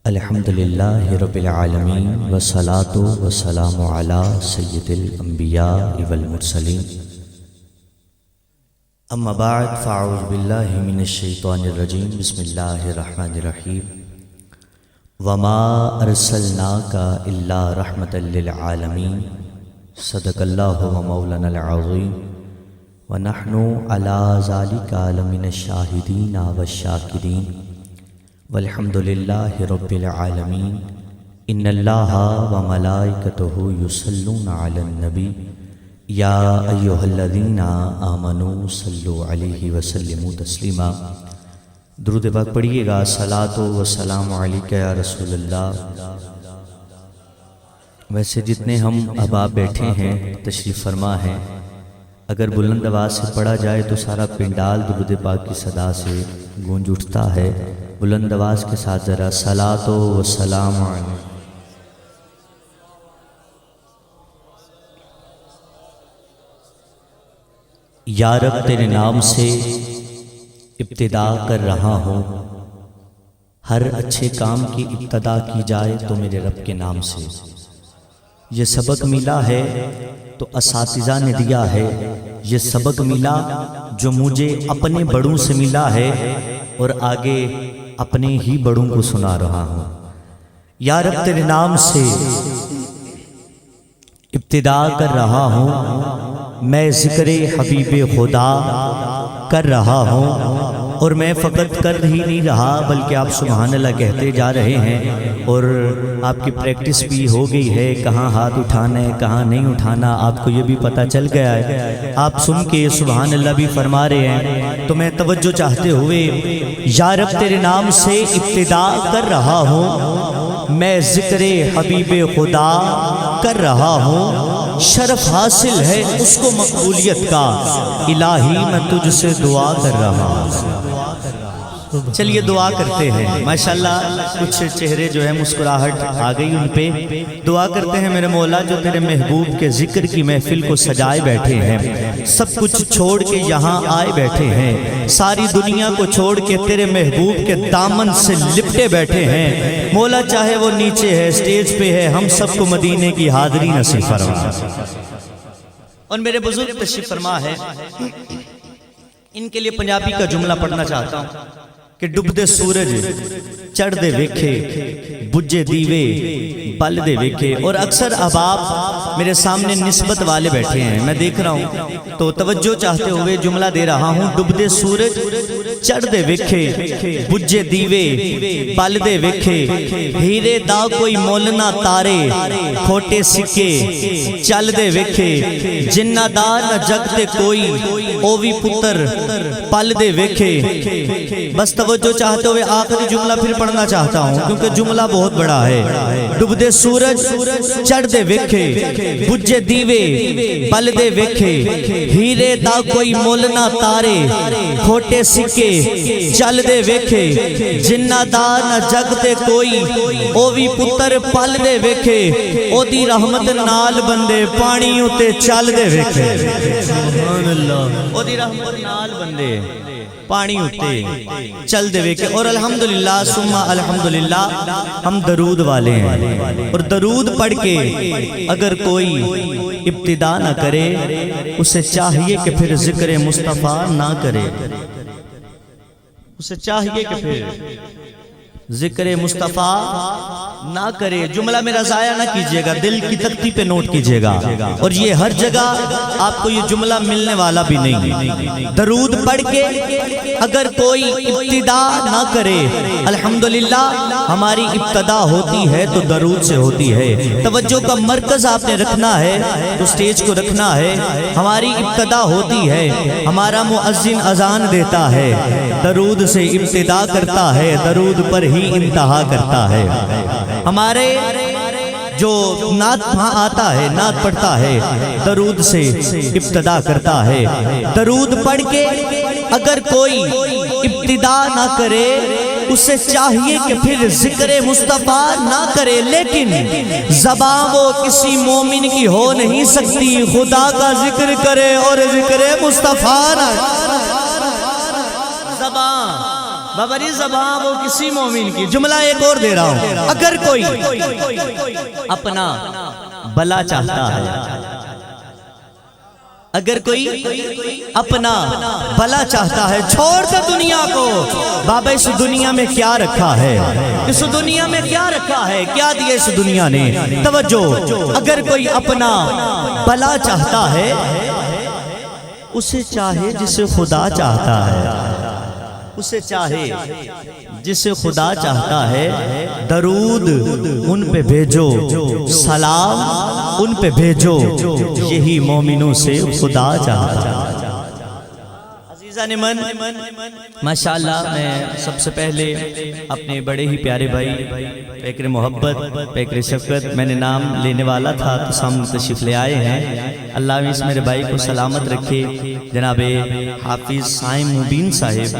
الحمدللہ رب العالمین والصلاة والسلام علی سید الانبیاء والمرسلین اما بعد فاعوذ باللہ من الشیطان الرجیم بسم اللہ الرحمن الرحیم وما ارسلناک الا رحمتا للعالمین صدق اللہ مولانا العظیم ونحن علی ذالک لمن الشاہدین والشاکرین والحمد للہ رب العالمین ان اللہ وملائکتہ یصلون علی النبی یا ایہا الذین آمنوا صلوا علیہ وسلموا تسلیما۔ درود پاک پڑھیے گا۔ صلاۃ و سلام علیک یا رسول اللہ۔ ویسے جتنے ہم احباب بیٹھے ہیں تشریف فرما ہیں، اگر بلند آواز سے پڑھا جائے تو سارا پنڈال درود پاک کی صدا سے گونج اٹھتا ہے۔ بلند آواز کے ساتھ ذرا صلاۃ و سلام علیک۔ یا رب تیرے نام سے ابتدا کر رہا ہوں، ہر اچھے کام کی ابتدا کی جائے تو میرے رب کے نام سے۔ یہ سبق ملا ہے تو اساتذہ نے دیا ہے، یہ سبق ملا جو مجھے اپنے بڑوں سے ملا ہے اور آگے اپنے ہی بڑوں کو سنا رہا ہوں۔ یا رب تیرے نام سے ابتدا کر رہا ہوں، میں ذکر حبیب خدا کر رہا ہوں، اور میں فقط کر ہی نہیں رہا بلکہ آپ سبحان اللہ کہتے جا رہے ہیں، اور آپ کی پریکٹس بھی ہو گئی ہے، کہاں ہاتھ اٹھانا ہے کہاں نہیں اٹھانا آپ کو یہ بھی پتہ چل گیا ہے۔ آپ سن کے سبحان اللہ بھی فرما رہے ہیں، تو میں توجہ چاہتے ہوئے یا رب تیرے نام سے ابتدا کر رہا ہوں، میں ذکر حبیب خدا کر رہا ہوں، شرف حاصل ہے اس کو مقبولیت کا، الہی میں تجھ سے دعا کر رہا ہوں۔ چلیے دعا کرتے ہیں۔ ماشاءاللہ کچھ چہرے جو ہے مسکراہٹ آ گئی ان پہ۔ دعا کرتے ہیں میرے مولا جو تیرے محبوب کے ذکر کی محفل کو سجائے بیٹھے ہیں، سب کچھ چھوڑ کے یہاں آئے بیٹھے ہیں، ساری دنیا کو چھوڑ کے تیرے محبوب کے دامن سے لپٹے بیٹھے ہیں۔ مولا چاہے وہ نیچے ہے سٹیج پہ ہے، ہم سب کو مدینے کی حاضری نصیب فرما۔ اور میرے بزرگ تشریف فرما ہے، ان کے لیے پنجابی کا جملہ پڑھنا چاہتا ہوں کہ ڈبدے سورج چڑھ دے ویکھے، بجے دیوے بل دے ویکھے۔ اور اکثر احباب میرے سامنے نسبت والے بیٹھے ہیں، میں دیکھ رہا ہوں تو توجہ چاہتے ہوئے جملہ دے رہا ہوں۔ ڈبدے سورج چڑھ دے ویکھے، بجے دیوے بل دے ویکھے، ہیرے دا کوئی مول نہ تارے، کھوٹے سکے چل دے ویکھے، جنہ دا نہ جگ تے کوئی، او وی پتر پل دے ویکھے۔ بس توجہ چاہتے ہوئے آخری جملہ پھر پڑھنا چاہتا ہوں کیونکہ جملہ بہت بڑا ہے۔ ڈبدے سورج چڑھ دے ویکھے، بجے دیوے بل دے ویکھے، ہیرے دا کوئی مول نہ تارے، کھوٹے سکے چل دے ویکھے، جنہ دا نہ جگ تے کوئی، او وی پتر پل دے ویکھے، او دی رحمت نال بندے پانی اتے چل دے ویکھے۔ سبحان اللہ۔ او دی رحمت نال بندے پانی اٹھتے چل دے ویکھے۔ اور الحمدللہ ثم الحمدللہ ہم درود والے ہیں، اور درود پڑھ کے اگر کوئی ابتدا نہ کرے اسے چاہیے کہ پھر ذکر مصطفیٰ نہ کرے، اسے چاہیے کہ پھر ذکر مصطفیٰ نہ کرے۔ جملہ میرا ضائع نہ کیجئے گا، دل کی تختی پہ نوٹ کیجئے گا، اور یہ ہر جگہ آپ کو یہ جملہ ملنے والا بھی نہیں۔ درود پڑھ کے اگر کوئی ابتدا نہ کرے، الحمدللہ ہماری ابتدا ہوتی ہے تو درود سے ہوتی ہے۔ توجہ کا مرکز آپ نے رکھنا ہے تو سٹیج کو رکھنا ہے۔ ہماری ابتدا ہوتی ہے، ہمارا مؤذن اذان دیتا ہے، درود سے ابتدا کرتا ہے، درود پر ہی انتہا کرتا ہے۔ ہمارے جو نعت وہاں آتا ہے، نعت پڑھتا ہے، درود سے ابتدا کرتا ہے۔ درود پڑھ کے اگر کوئی ابتدا نہ کرے اسے چاہیے کہ پھر ذکر مصطفیٰ نہ کرے، لیکن زبان وہ کسی مومن کی ہو نہیں سکتی خدا کا ذکر کرے اور ذکر مصطفیٰ نہ۔ زبان ببری زبان وہ کسی مومن کی. جملہ ایک اور دے رہا ہوں. اگر کوئی اپنا بھلا چاہتا ہے، اگر کوئی اپنا بھلا چاہتا ہے، چھوڑ دے دنیا کو. بابا اس دنیا میں کیا رکھا ہے؟ اس دنیا میں کیا رکھا ہے؟ کیا دیا اس دنیا نے؟ توجہ. اگر کوئی اپنا بھلا چاہتا ہے، اسے چاہے جسے خدا چاہتا ہے، اسے چاہے جسے خدا چاہتا ہے. درود ان پہ بھیجو، سلام ان پہ بھیجو، یہی مومنوں سے خدا چاہتا ہے. عزیزان من، ماشاءاللہ میں سب سے پہلے اپنے بڑے ہی پیارے بھائی پیکر محبت، پیکر شفقت، میں نے نام لینے والا تھا تو سامنے تشریف لے آئے ہیں. اللہ اس میرے بھائی کو سلامت رکھے. جناب حافظ سائم مبین صاحب،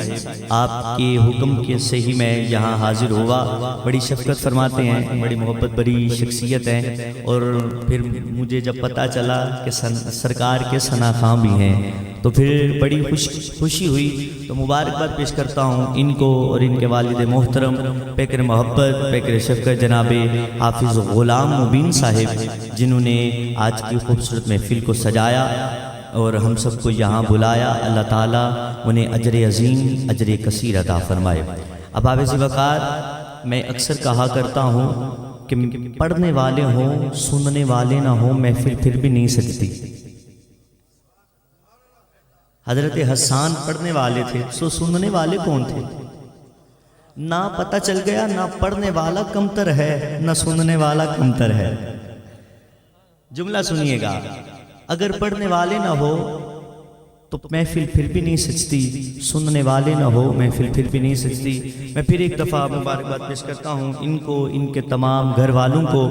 آپ کے حکم کے سے ہی میں یہاں حاضر ہوا. بڑی شفقت فرماتے ہیں، بڑی محبت بڑی شخصیت ہیں. اور پھر مجھے جب پتہ چلا کہ سرکار کے ثنا خواں بھی ہیں تو پھر بڑی خوشی ہوئی. تو مبارکباد پیش کرتا ہوں ان کو اور ان کے والد محترم پیکر محبت، پیکر شفقت جناب حافظ غلام مبین صاحب، جنہوں نے آج کی خوبصورت محفل کو سجایا اور ہم سب کو یہاں بلایا. اللہ تعالیٰ انہیں اجر عظیم، اجر کثیر عطا فرمائے. اب آبز وقار، میں اکثر کہا کرتا ہوں کہ پڑھنے والے ہوں، سننے والے نہ ہوں، محفل پھر بھی نہیں سجتی. حضرت حسان پڑھنے والے تھے، سو سننے والے کون تھے؟ نہ پتہ چل گیا نہ پڑھنے والا کمتر ہے نہ سننے والا کمتر ہے. جملہ سنیے گا، اگر پڑھنے والے نہ ہو تو محفل پھر بھی نہیں سجتی، سننے والے نہ ہو محفل پھر بھی نہیں سجتی. میں پھر ایک دفعہ مبارکباد پیش کرتا ہوں ان کو، ان کے تمام گھر والوں کو.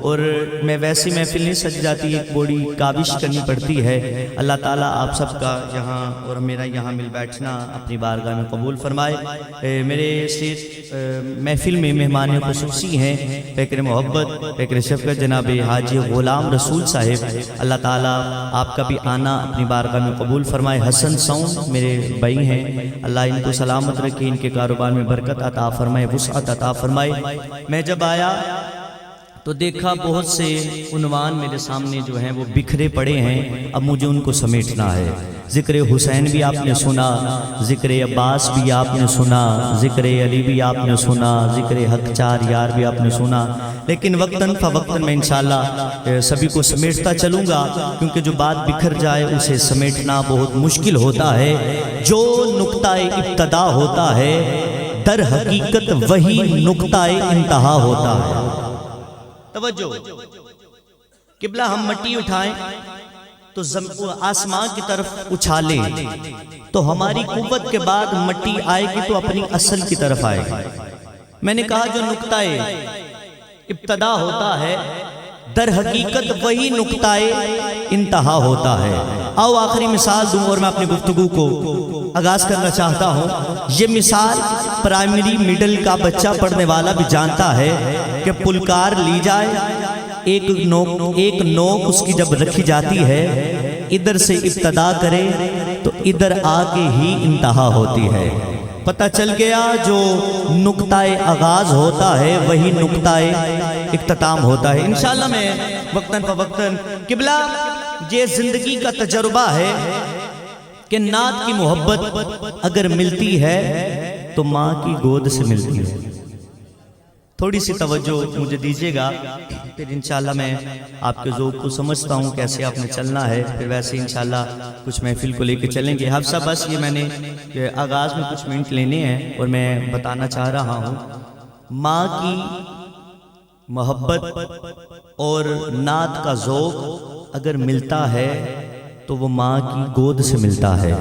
اور میں ویسی محفل نہیں سج جاتی، ایک بڑی کاوش کرنی پڑتی ہے. اللہ تعالیٰ آپ سب کا یہاں اور میرا یہاں مل بیٹھنا اپنی بارگاہ میں قبول فرمائے. میرے اسٹیج محفل میں مہمان خصوصی ہیں پیکر محبت، پیکر شفقت جناب حاجی غلام رسول صاحب. اللہ تعالیٰ آپ کا بھی آنا اپنی بارگاہ میں قبول فرمائے. حسن سون میرے بھائی ہیں، اللہ ان کو سلامت رکھے، ان کے کاروبار میں برکت عطا فرمائے، وسعت عطا فرمائے. میں جب آیا تو دیکھا بہت سے عنوان میرے سامنے جو ہیں وہ بکھرے پڑے ہیں. اب مجھے ان کو سمیٹنا ہے. ذکر حسین بھی آپ نے سنا، ذکر عباس بھی آپ نے سنا، ذکر علی بھی آپ نے سنا، ذکر حق چار یار بھی آپ نے سنا. لیکن وقتاً فوقتاً میں انشاءاللہ سبھی کو سمیٹتا چلوں گا، کیونکہ جو بات بکھر جائے اسے سمیٹنا بہت مشکل ہوتا ہے. جو نقطہ ابتدا ہوتا ہے در حقیقت وہی نقطہ انتہا ہوتا ہے. توجہ. قبلہ ہم مٹی اٹھائیں تو آسمان کی طرف اچھالیں تو ہماری قوت کے بعد مٹی آئے گی تو اپنی اصل کی طرف آئے گی. میں نے کہا جو نقطہ ابتدا ہوتا ہے در حقیقت وہی نقطہ انتہا ہوتا ہے. آؤ آخری مثال دوں اور میں اپنی گفتگو کو آغاز کرنا چاہتا ہوں. یہ مثال پرائمری میڈل کا بچہ پڑھنے والا بھی جانتا ہے کہ پلکار لی جائے، ایک نوک اس کی جب رکھی جاتی ہے، ادھر سے ابتدا کرے تو ادھر آ کے ہی انتہا ہوتی ہے. پتہ چل گیا جو نقطہ آغاز ہوتا ہے وہی نقطہ اختتام ہوتا ہے. انشاءاللہ میں وقتاً فوقتاً قبلہ یہ زندگی کا تجربہ ہے کہ نعت کی محبت اگر ملتی ہے تو ماں کی گود سے ملتی ہے. تھوڑی سی توجہ مجھے دیجیے گا، پھر انشاءاللہ میں آپ کے ذوق کو سمجھتا ہوں کیسے آپ نے چلنا ہے، پھر ویسے انشاءاللہ کچھ محفل کو لے کے چلیں گے. حفصہ بس یہ میں نے آغاز میں کچھ منٹ لینے ہیں اور میں بتانا چاہ رہا ہوں ماں کی محبت اور نعت کا ذوق اگر ملتا ہے تو وہ ماں کی گود سے ملتا ہے.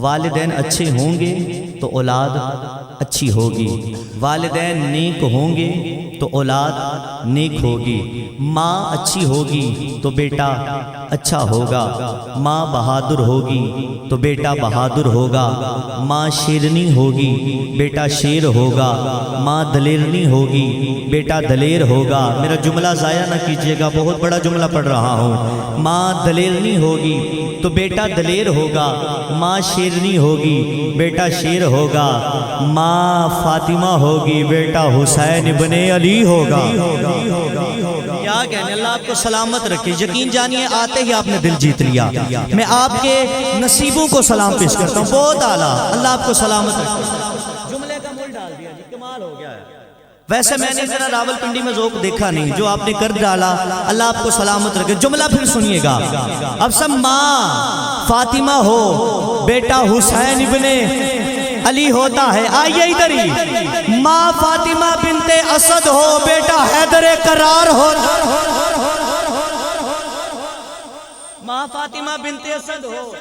والدین اچھے ہوں گے تو اولاد اچھی ہوگی، والدین نیک ہوں گے تو اولاد نیک ہوگی، ماں اچھی ہوگی تو بیٹا اچھا ہوگا، ماں بہادر ہوگی تو بیٹا بہادر ہوگا، ماں شیرنی ہوگی بیٹا شیر ہوگا، ماں دلیرنی ہوگی بیٹا دلیر ہوگا. میرا جملہ ضائع نہ کیجیے گا، بہت بڑا جملہ پڑھ رہا ہوں. ماں دلیرنی ہوگی تو بیٹا دلیر ہوگا، ماں شیرنی ہوگی بیٹا شیر ہوگا، ماں ماں فاطمہ ہوگی، بیٹا حسین ابن علی ہوگا۔ کیا کہنے، اللہ آپ کو سلامت رکھے۔ یقین جانیے آتے ہی آپ نے دل جیت لیا۔ میں آپ کے نصیبوں کو سلام پیش کرتا ہوں، بہت اعلیٰ، اللہ آپ کو سلامت رکھے۔ جملے کا مول ڈال دیا جی، کمال ہو گیا ہے۔ ویسے میں نے ذرا راول پنڈی میں ذوق دیکھا نہیں، جو آپ نے کر ڈالا، اللہ آپ کو سلامت رکھے۔ جملہ پھر سنیے گا، اب سب ماں فاطمہ ہو، بیٹا حسین ابن علی ہوتا ہے۔ آئیے ادھر ہی، ماں فاطمہ بنت اسد ہو، بیٹا حیدر کرار ہو۔ ماں فاطمہ بنت اسد ہو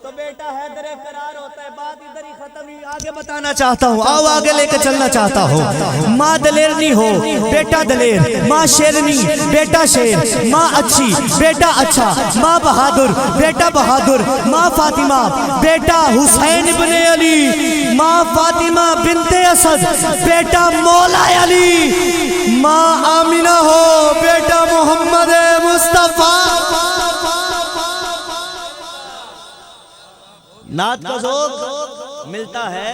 تو بیٹا حیدر کرار ہوتا ہے۔ بات ادھر ہی ختم ہی، آگے بتانا چاہتا ہوں، آؤ آگے لے کے چلنا چاہتا ہوں۔ ماں دلیرنی ہو، بیٹا دلیر، ماں شیرنی، بیٹا شیر، ماں اچھی، بیٹا اچھا، ماں بہادر، بیٹا بہادر، ماں فاطمہ، بیٹا حسین ابن علی، ماں فاطمہ بنت اسد، بیٹا مولا علی، ماں آمینہ ہو، بیٹا محمد مصطفیٰ۔ نعت کا ذوق ملتا ہے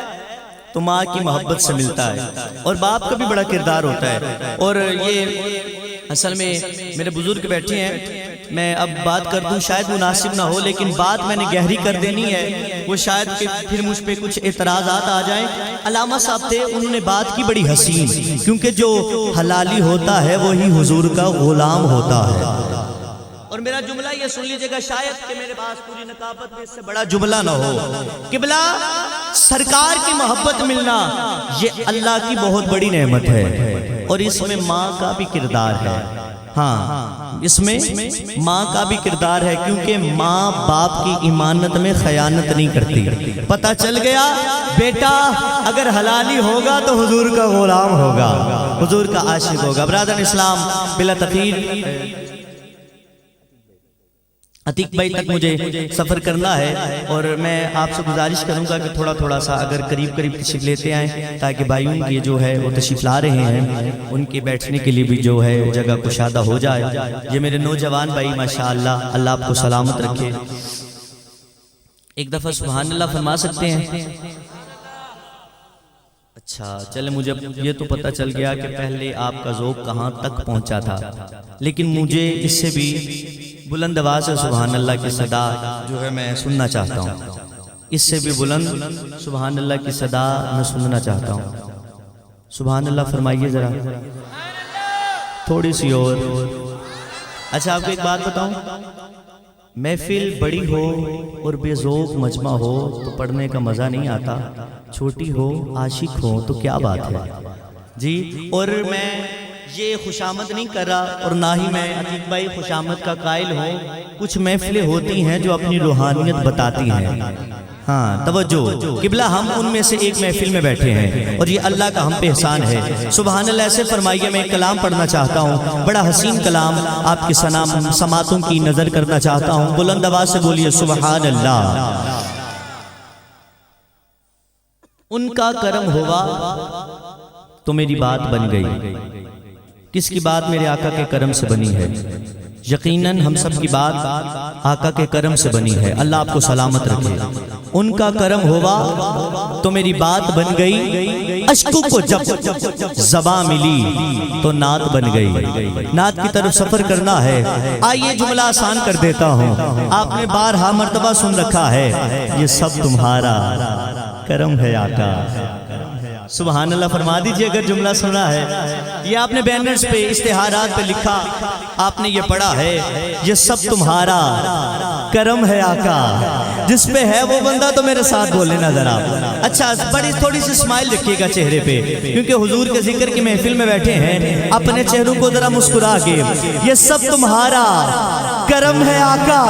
تو ماں کی محبت سے ملتا ہے، اور باپ کا بھی بڑا کردار ہوتا ہے۔ اور یہ اصل میں میرے بزرگ بیٹھے ہیں، میں اب بات کر دوں شاید مناسب نہ ہو، لیکن بات میں نے گہری کر دینی ہے، وہ شاید کہ پھر مجھ پہ کچھ اعتراضات آ جائیں۔ علامہ صاحب تھے، انہوں نے بات کی بڑی حسین، کیونکہ جو حلالی ہوتا ہے وہی حضور کا غلام ہوتا ہے۔ اور میرا جملہ یہ سن لیجئے گا، شاید کہ میرے پاس پوری نقابت میں اس سے بڑا جملہ نہ ہو۔ قبلہ، سرکار کی محبت ملنا یہ اللہ کی بہت بڑی نعمت ہے، اور اس میں ماں کا بھی کردار ہے۔ ہاں، اس میں ماں کا بھی کردار ہے، کیونکہ ماں باپ کی امانت میں خیانت نہیں کرتی۔ پتہ چل گیا بیٹا اگر حلالی ہوگا تو حضور کا غلام ہوگا، حضور کا عاشق ہوگا۔ برادر اسلام، بلا تقریر عتیق بھائی تک مجھے سفر کرنا ہے، اور میں آپ سے گزارش کروں گا کہ تھوڑا تھوڑا سا اگر قریب قریب تشریف لیتے آئیں، تاکہ بھائیوں کی جو ہے وہ تشریف لا رہے ہیں ان کے بیٹھنے کے لیے بھی جو ہے جگہ کشادہ ہو جائے۔ یہ میرے نوجوان بھائی ماشاءاللہ، اللہ آپ کو سلامت رکھے۔ ایک دفعہ سبحان اللہ فرما سکتے ہیں؟ اچھا چلے، مجھے یہ تو پتہ چل گیا کہ پہلے آپ کا ذوق کہاں تک پہنچا تھا، لیکن مجھے اس سے بھی بلند آواز سے سبحان اللہ کی صدا جو ہے میں سننا چاہتا ہوں، اس سے بھی بلند سبحان اللہ کی صدا میں سننا چاہتا ہوں۔ سبحان اللہ فرمائیے ذرا، تھوڑی سی اور۔ اچھا آپ کو ایک بات بتاؤں، محفل بڑی ہو اور بے ذوق مجمع ہو تو پڑھنے کا مزہ نہیں آتا، چھوٹی ہو عاشق ہو تو کیا بات ہے جی۔ اور میں یہ خوشامد نہیں کر رہا، اور نہ ہی میں عتیق بھائی خوشامد کا قائل ہوں۔ کچھ محفلیں ہوتی ہیں جو اپنی روحانیت بتاتی ہیں۔ ہاں توجہ، قبلہ ہم ان میں سے ایک محفل میں بیٹھے ہیں، اور یہ اللہ کا ہم پہ احسان ہے۔ سبحان اللہ ایسے فرمائیے، میں ایک کلام پڑھنا چاہتا ہوں، بڑا حسین کلام، آپ کی سماعتوں کی نظر کرنا چاہتا ہوں۔ بلند آواز سے بولیے سبحان اللہ۔ ان کا کرم ہوا تو میری بات بن گئی۔ کس کی بات؟ میرے آقا کے کرم سے بنی ہے۔ یقیناً ہم سب کی بات آقا کے کرم سے بنی ہے، اللہ آپ کو سلامت رکھے۔ ان کا کرم ہوا تو میری بات بن گئی، اشکوں کو جب زباں ملی تو نعت بن گئی۔ نعت کی طرف سفر کرنا ہے، آئیے جملہ آسان کر دیتا ہوں، آپ نے بارہا مرتبہ سن رکھا ہے، یہ سب تمہارا کرم ہے آقا۔ سبحان اللہ فرما دیجئے اگر جملہ سنا ہے۔ یہ آپ نے بینرز پہ، اشتہارات پہ لکھا، آپ نے یہ پڑھا ہے، یہ سب تمہارا کرم ہے آقا۔ جس پہ ہے وہ بندہ تو میرے ساتھ بولے نا ذرا۔ اچھا بڑی تھوڑی سی اسمائل رکھیے گا چہرے پہ، کیونکہ حضور کے ذکر کی محفل میں بیٹھے ہیں، اپنے چہروں کو ذرا مسکرا کے، یہ سب تمہارا کرم ہے آقا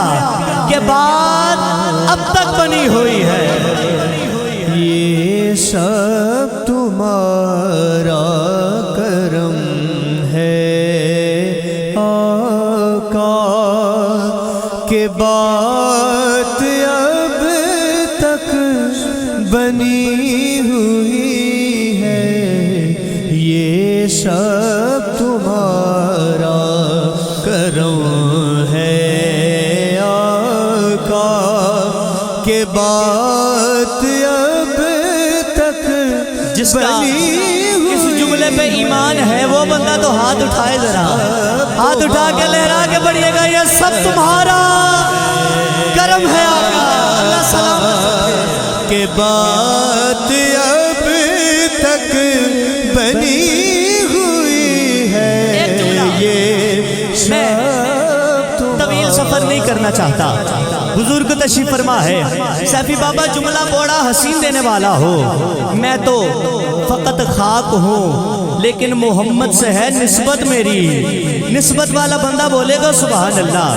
کہ بات اب تک بنی ہوئی ہے۔ یہ سب تمہارا کرم ہے آقا کہ بات اب تک بنی ہوئی ہے۔ یہ سب تمہارا کرم ہے آقا کہ بات اب تک، جس جس کا اس جملے پہ ایمان ہے وہ بندہ تو ہاتھ اٹھائے ذرا، ہاتھ اٹھا کے لہرا کے پڑھیے گا یہ سب تمہارا کرم ہے آقا۔ اللہ سلامت کہ بات اب تک بنی ہوئی ہے یہ میں طویل سفر نہیں کرنا چاہتا، حضور کو تشریف فرما ہے۔ سیفی بابا جملہ بوڑا حسین دینے والا ہو، میں تو فقط خاک ہوں لیکن محمد سے ہے نسبت میری۔ نسبت والا بندہ بولے گا سبحان اللہ۔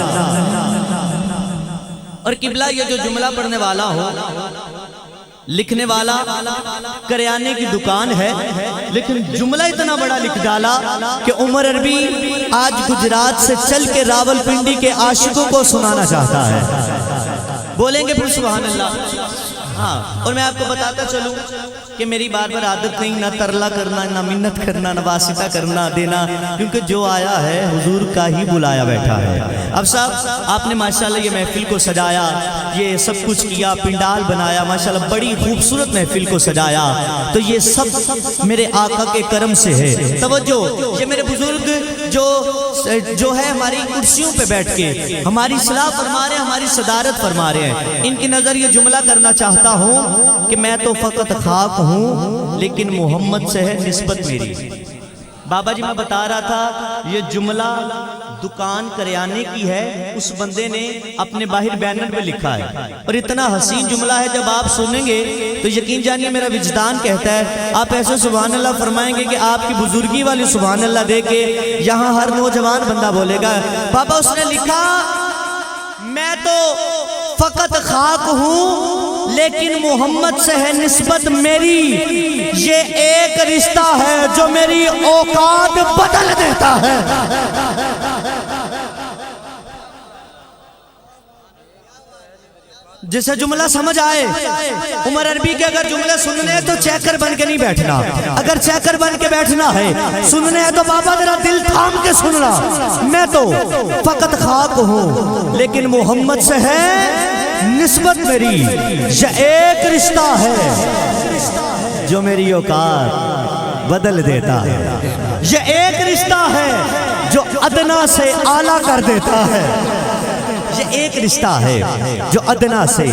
اور قبلہ یہ جو جملہ پڑھنے والا ہو، لکھنے والا کریانے کی دکان ہے لیکن جملہ اتنا بڑا لکھ ڈالا کہ عمر عربی آج گجرات سے چل کے راول پنڈی کے عاشقوں کو سنانا چاہتا ہے۔ بولیں گے پھر سبحان اللہ۔ ہاں، اور میں آپ کو بتاتا چلوں کہ میری بار بار عادت نہیں نہ ترلا کرنا، نہ منت کرنا، نہ واسطہ کرنا دینا، کیونکہ جو آیا ہے حضور کا ہی بلایا بیٹھا ہے۔ اب صاحب آپ نے ماشاءاللہ یہ محفل کو سجایا، یہ سب کچھ کیا، پنڈال بنایا، ماشاءاللہ بڑی خوبصورت محفل کو سجایا، تو یہ سب میرے آقا کے کرم سے ہے۔ توجہ، یہ میرے بزرگ جو ہے ہماری کرسیوں پہ بیٹھ کے ہماری اصلاح فرما رہے ہیں، ہماری صدارت فرما رہے ہیں، ان کی نظر یہ جملہ کرنا چاہتا ہوں کہ میں تو فقط خاک ہوں لیکن محمد سے ہے نسبت میری۔ بابا جی میں بتا رہا تھا یہ جملہ دکان کریانے کی ہے، اس بندے نے اپنے باہر بینر پہ لکھا ہے، اور اتنا حسین جملہ ہے جب آپ سنیں گے تو یقین جانیے میرا وجدان کہتا ہے آپ ایسے سبحان اللہ فرمائیں گے کہ آپ کی بزرگی والی سبحان اللہ دے کے یہاں ہر نوجوان بندہ بولے گا۔ بابا اس نے لکھا میں تو فقط خاک ہوں لیکن محمد سے ہے نسبت میری، یہ ایک رشتہ ہے جو میری اوقات بدل دیتا ہے۔ جسے جملہ سمجھ آئے، عمر عربی کے اگر جملے سننے ہیں تو چیکر بن کے نہیں بیٹھنا، اگر چیکر بن کے بیٹھنا ہے سننے ہیں تو بابا ذرا دل تھام کے سننا۔ میں تو فقط خاک ہوں لیکن محمد سے ہے نسبت میری، یہ ایک رشتہ ہے جو میری اوقات بدل دیتا ہے، یہ ایک رشتہ ہے جو ادنا سے اعلیٰ کر دیتا ہے، یہ ایک رشتہ ہے جو ادنا سے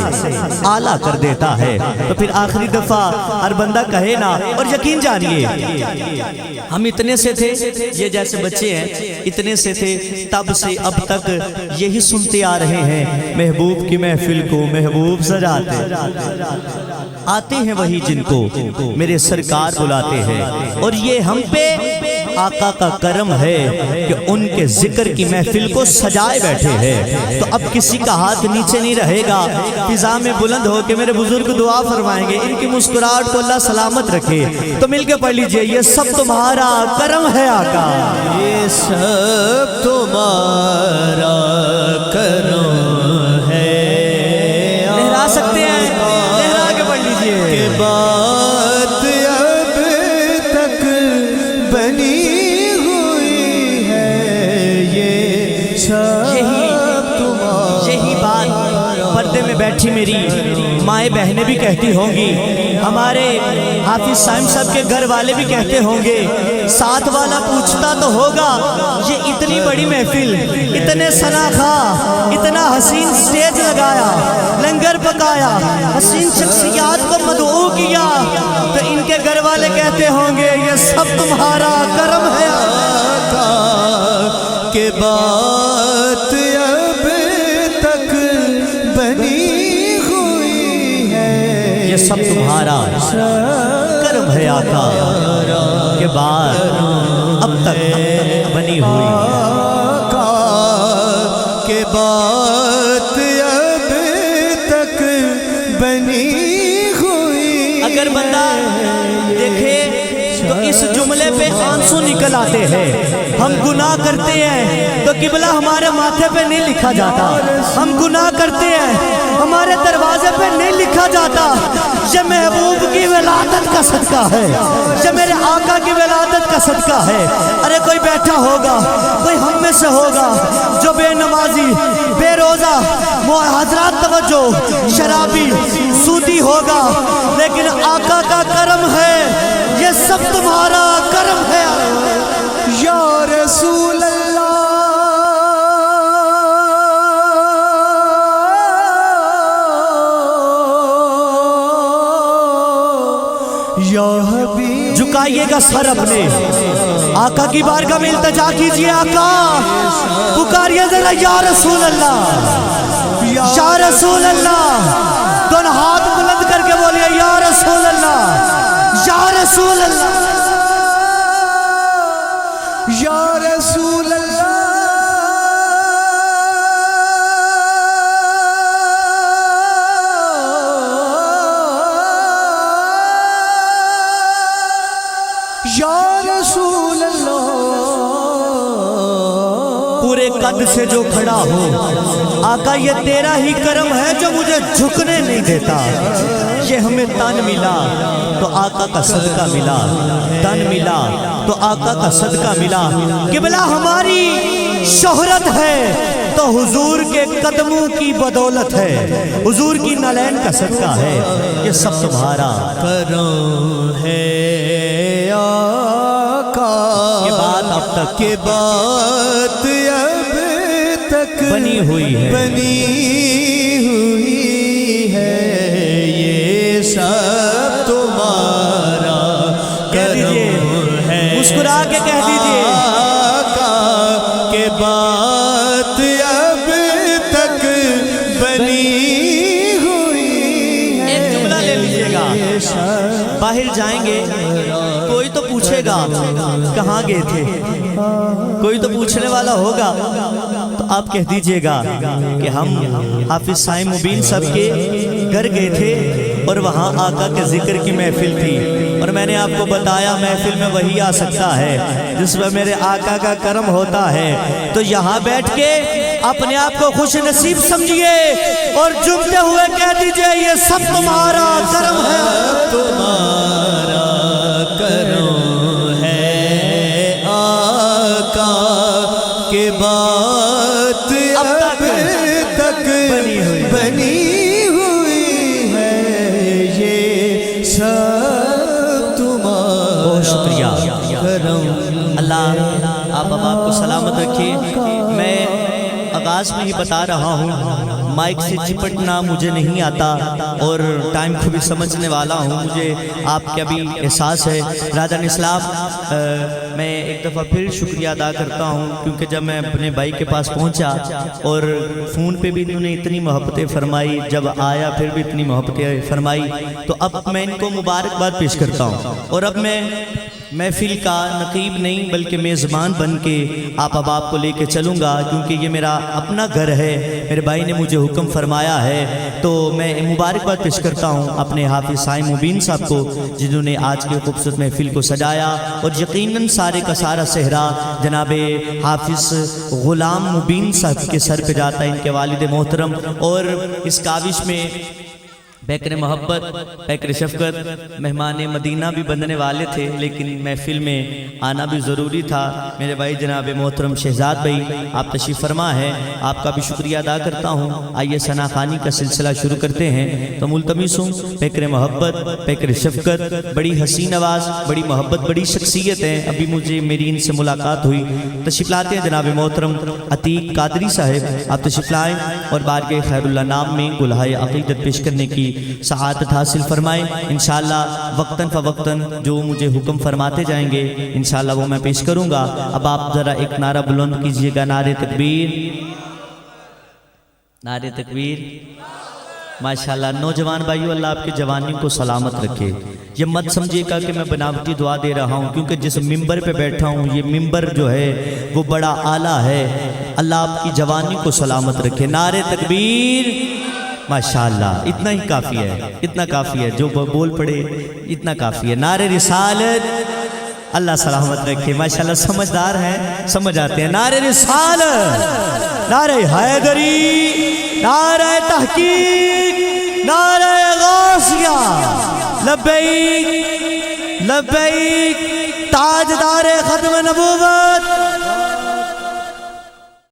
اعلیٰ کر دیتا ہے۔ تو پھر آخری دفعہ ہر بندہ کہے نا، اور یقین جانیے ہم اتنے سے تھے، یہ جیسے بچے ہیں اتنے سے تھے، تب سے اب تک یہی سنتے آ رہے ہیں محبوب کی محفل کو محبوب سجاتے آتے ہیں وہی جن کو میرے سرکار بلاتے ہیں، اور یہ ہم پہ آقا کا کرم ہے کہ ان کے ذکر کی محفل کو سجائے بیٹھے ہیں۔ تو اب کسی کا ہاتھ نیچے نہیں رہے گا، فضا میں بلند ہو کے میرے بزرگ دعا فرمائیں گے ان کی مسکراہٹ کو اللہ سلامت رکھے۔ تو مل کے پڑھ لیجئے یہ سب تمہارا کرم ہے آقا، یہ سب تمہارا کرم ہے۔ لہرا سکتے ہیں، لہرا کے پڑھ لیجئے کہ بات اب تک بنی ہوئی ہے یہ سب یہی بات پردے میں بیٹھی میری مائیں بہنیں بھی کہتی ہوں گی، ہمارے حافظ صاحب صاحب کے گھر والے بھی کہتے ہوں گے، ساتھ والا پوچھتا تو ہوگا یہ اتنی بڑی محفل، اتنے ثناخواہ، اتنا حسین سٹیج لگایا، لنگر پکایا، حسین شخصیات کو مدعو کیا، تو ان کے گھر والے کہتے ہوں گے یہ سب تمہارا کرم ہے آقا، کہ بات اب تک بنی ہوئی ہے یہ سب تمہارا کرم ہے آقا، کہ بات اب تک بنی ہوئی آقا، کہ بات اب تک بنی ہوئی۔ اگر بندہ دیکھے تو اس جملے پہ آنسو نکل آتے ہیں، ہم گناہ کرتے ہیں تو قبلہ ہمارے ماتھے پہ نہیں لکھا جاتا، ہم گناہ کرتے ہیں ہمارے دروازے پہ نہیں لکھا جاتا، یہ محبوب کی ولادت کا صدقہ ہے، یہ میرے آقا کی ولادت کا صدقہ ہے۔ ارے کوئی بیٹھا ہوگا، کوئی ہم میں سے ہوگا جو بے نمازی، بے روزہ، حضرات توجہ، شرابی، سودی ہوگا، لیکن آقا کا کرم ہے یہ سب تمہارا کرم ہے یا رسول اللہ یا حبیب. جھکائیے گا سر اپنے، آقا کی بارگاہ میں التجا کیجئے. آقا پکاریے ذرا یا رسول اللہ، یا رسول اللہ. دونوں ہاتھ بلند کر کے بولیے یا رسول اللہ، یا رسول اللہ، یا رسول اللہ. یا رسول اللہ. پورے قد سے جو کھڑا ہو، آقا یہ تیرا ہی کرم ہے جو مجھے جھکنے نہیں دیتا. یہ ہمیں تن ملا تو آقا کا صدقہ ملا، تن ملا تو آقا کا صدقہ ملا. قبلہ ہماری شہرت ہے تو حضور کے قدموں کی بدولت ہے، حضور کی نالین کا صدقہ ہے. یہ سب تمہارا کرم ہے آقا یہ بات اب تک کہ بات اب تک بنی ہوئی ہے، بنی ہوئی ہے. یہ سب تمہارا کرم ہے. مسکرا کے کہہ دیجئے آقا کہ بات اب تک بنی ہوئی ہے. ایک جملہ لے لیجئے گا. باہر جائیں گے کوئی تو پوچھے گا کہاں گئے تھے، کوئی تو پوچھنے والا ہوگا، تو آپ کہہ دیجئے گا کہ ہم حافظ سائیں مبین صاحب کے گھر گئے تھے اور وہاں آقا کے ذکر کی محفل تھی، اور میں نے آپ کو بتایا محفل میں وہی آ سکتا ہے جس میں میرے آقا کا کرم ہوتا ہے. تو یہاں بیٹھ کے اپنے آپ کو خوش نصیب سمجھیے اور جمتے ہوئے کہہ دیجئے یہ سب تمہارا کرم ہے. تمہارا کرم ہے آقا کہ بات اب تک بنی ہوئی ہے. یہ سب تمہارا بہت شکریہ. کرم. اللہ آپ اب کو سلامت رکھیے. میں آغاز میں ہی بتا رہا ہوں مائک سے چپٹنا مجھے نہیں آتا اور ٹائم کو بھی سمجھنے والا ہوں. مجھے آپ کا بھی احساس ہے. رادن اسلام میں ایک دفعہ پھر شکریہ ادا کرتا ہوں کیونکہ جب میں اپنے بھائی کے پاس پہنچا اور فون پہ بھی انہوں نے اتنی محبتیں فرمائی، جب آیا پھر بھی اتنی محبتیں فرمائی، تو اب میں ان کو مبارکباد پیش کرتا ہوں. اور اب میں محفل کا نقیب نہیں بلکہ میزبان بن کے آپ کو لے کے چلوں گا کیونکہ یہ میرا اپنا گھر ہے. میرے بھائی نے مجھے حکم فرمایا ہے تو میں مبارکباد پیش کرتا ہوں اپنے حافظ سائیں مبین صاحب کو جنہوں نے آج کے خوبصورت محفل کو سجایا. اور یقیناً سارے کا سارا صحرا جناب حافظ غلام مبین صاحب کے سر پہ جاتا ہے، ان کے والد محترم. اور اس کاوش میں پیکر محبت پیکر شفقت مہمان مدینہ بھی بننے والے تھے لیکن محفل میں آنا بھی ضروری تھا. میرے بھائی جناب محترم شہزاد بھائی آپ تشریف فرما ہے، آپ کا بھی شکریہ ادا کرتا ہوں. آئیے ثنا خوانی کا سلسلہ شروع کرتے ہیں. تو ملتمس ہوں پیکر محبت پیکر شفقت بڑی حسین آواز، بڑی محبت، بڑی شخصیت ہے. ابھی مجھے میری ان سے ملاقات ہوئی. تشریف لاتے ہیں جناب محترم عتیق قادری صاحب، آپ تشریف لائیں اور بارگاہ خیر اللہ نام میں گلہائے عقیدت پیش کرنے کی سعادت حاصل فرمائیں. انشاءاللہ وقتاً فوقتاً جو مجھے حکم فرماتے جائیں گے انشاءاللہ وہ میں پیش کروں گا. اب آپ ذرا ایک نعرہ بلند کیجئے گا، نعرہ تکبیر، نعرہ تکبیر. ماشاءاللہ نوجوان بھائیو اللہ آپ کی جوانیوں کو سلامت رکھے. یہ مت سمجھے گا کہ میں بناوٹی دعا دے رہا ہوں کیونکہ جس ممبر پہ بیٹھا ہوں یہ ممبر جو ہے وہ بڑا اعلیٰ ہے. اللہ آپ کی جوانی کو سلامت رکھے. نعرہ تکبیر. ماشاءاللہ اتنا ہی کافی ہے، اتنا کافی ہے، جو بول پڑے اتنا کافی ہے. نعرہ رسالت. اللہ سلامت رکھے. ماشاءاللہ سمجھدار ہیں، سمجھ آتے ہیں. نعرہ رسالت، نعرہ حیدری، نعرہ تحقیق، نعرہ غوثیہ. لبیک لبیک تاجدار ختم نبوت